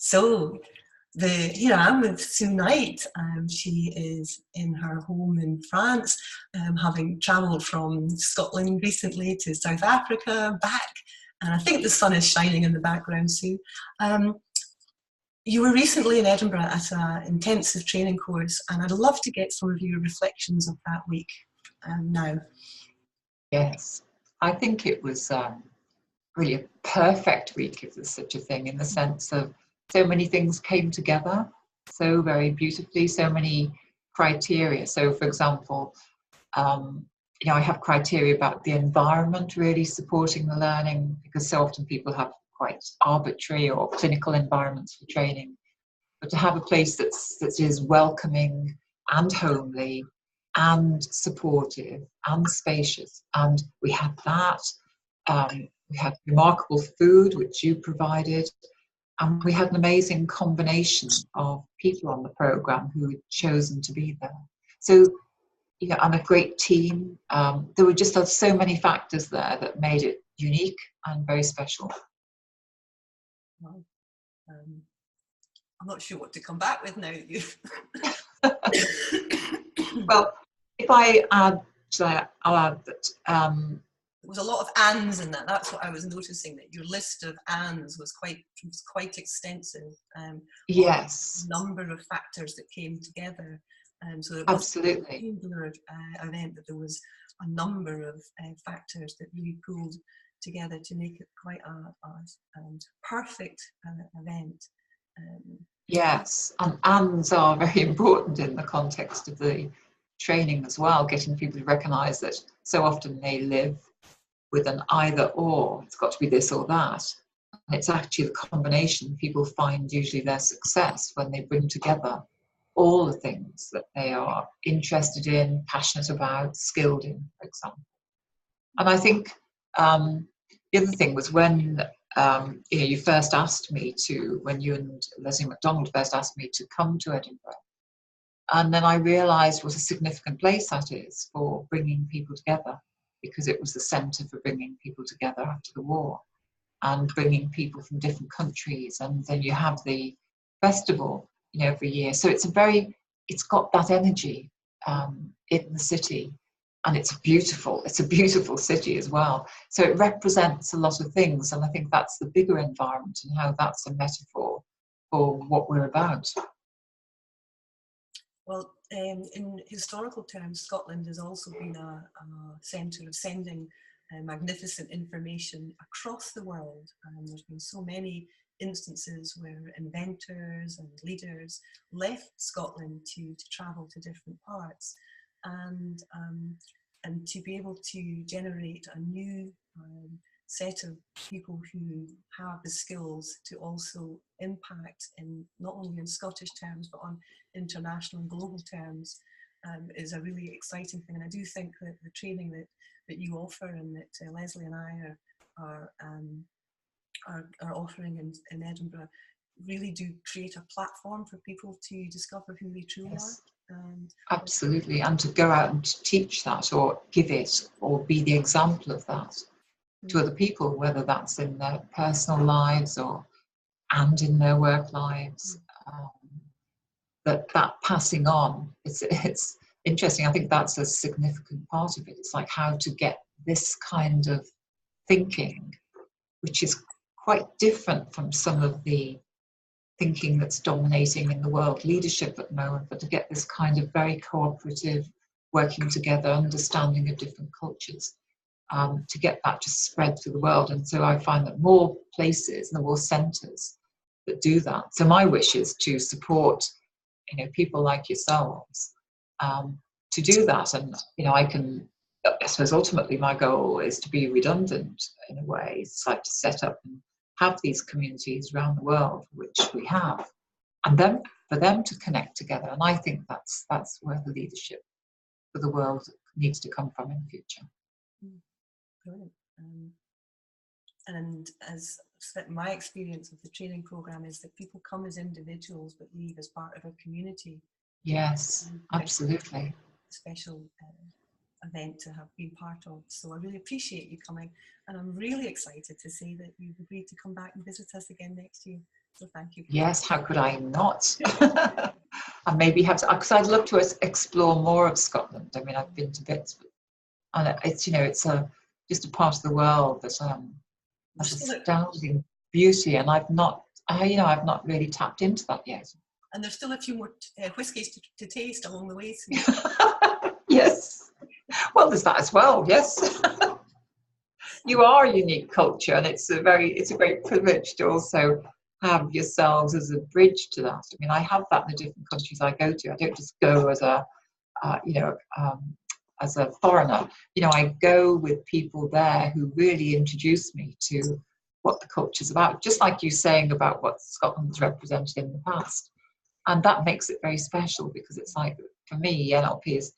So here I am with Sue Knight. She is in her home in France, having travelled from Scotland recently to South Africa, back, and I think the sun is shining in the background, Sue. You were recently in Edinburgh at an intensive training course, and I'd love to get some of your reflections of that week now. Yes, I think it was really a perfect week, if there's such a thing, in the sense of so many things came together so very beautifully, so many criteria. So, for example, I have criteria about the environment really supporting the learning, because so often people have quite arbitrary or clinical environments for training. But to have a place that is welcoming and homely and supportive and spacious, and we had that. We had remarkable food, which you provided, and we had an amazing combination of people on the programme who had chosen to be there. So, and a great team. There were just so many factors there that made it unique and very special. Well, I'm not sure what to come back with now. Well, if I add to that, I'll add that there was a lot of ands in that. That's what I was noticing, that your list of ands was quite extensive. Yes. A number of factors that came together. So it wasn't absolutely a singular event, that there was a number of factors that really pulled together to make it quite a perfect event. Yes, and ands are very important in the context of the training as well, getting people to recognise that so often they live with an either or. It's got to be this or that. And it's actually the combination. People find usually their success when they bring together all the things that they are interested in, passionate about, skilled in, for example. And I think the other thing was when you first asked me to, when you and Leslie MacDonald first asked me to come to Edinburgh, and then I realised what a significant place that is for bringing people together, because it was the centre for bringing people together after the war and bringing people from different countries. And then you have the festival, every year. So it's got that energy in the city, and it's a beautiful city as well. So it represents a lot of things, and I think that's the bigger environment and how that's a metaphor for what we're about. Well, in historical terms, Scotland has also been a centre of sending magnificent information across the world. There's been so many instances where inventors and leaders left Scotland to travel to different parts, and to be able to generate a new set of people who have the skills to also impact in not only in Scottish terms but on international and global terms is a really exciting thing. And I do think that the training that you offer and that Leslie and I are offering in Edinburgh really do create a platform for people to discover who they truly Yes. are. Absolutely, and to go out and teach that, or give it, or be the example of that to other people, whether that's in their personal lives and in their work lives. That passing on, it's interesting. I think that's a significant part of it. It's like how to get this kind of thinking, which is quite different from some of the thinking that's dominating in the world leadership at the moment, but to get this kind of very cooperative, working together, understanding of different cultures, to get that just spread through the world. And so I find that more places and more centres that do that. So my wish is to support, people like yourselves to do that. And, I suppose ultimately my goal is to be redundant in a way. It's like to set up and have these communities around the world, which we have, and then for them to connect together. And I think that's where the leadership for the world needs to come from in the future. Brilliant. And as my experience of the training programme is that people come as individuals but leave as part of a community. Yes, absolutely. Special event to have been part of. So I really appreciate you coming, and I'm really excited to say that you've agreed to come back and visit us again next year. So thank you. Yes, how could I not? And maybe have to, because I'd love to explore more of Scotland. I mean, I've been to bits, and it's, you know, it's just a part of the world that has astounding beauty, and I've not really tapped into that yet. And there's still a few more whiskies to taste along the way. Yes. Well, there's that as well. Yes. You are a unique culture, and it's a great privilege to also have yourselves as a bridge to that. I mean, I have that in the different countries I go to. I don't just go as as a foreigner. You know, I go with people there who really introduce me to what the culture's about, just like you saying about what Scotland has represented in the past. And that makes it very special, because it's like, for me, NLP is,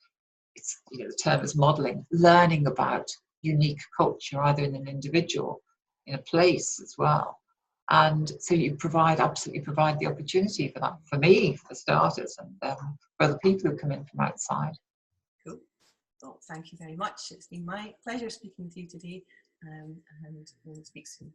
it's, you know, the term is modelling, learning about unique culture, either in an individual, in a place as well. And so you absolutely provide the opportunity for that, for me, for starters, and for other people who come in from outside. Cool. Well, thank you very much. It's been my pleasure speaking to you today, and we'll speak soon.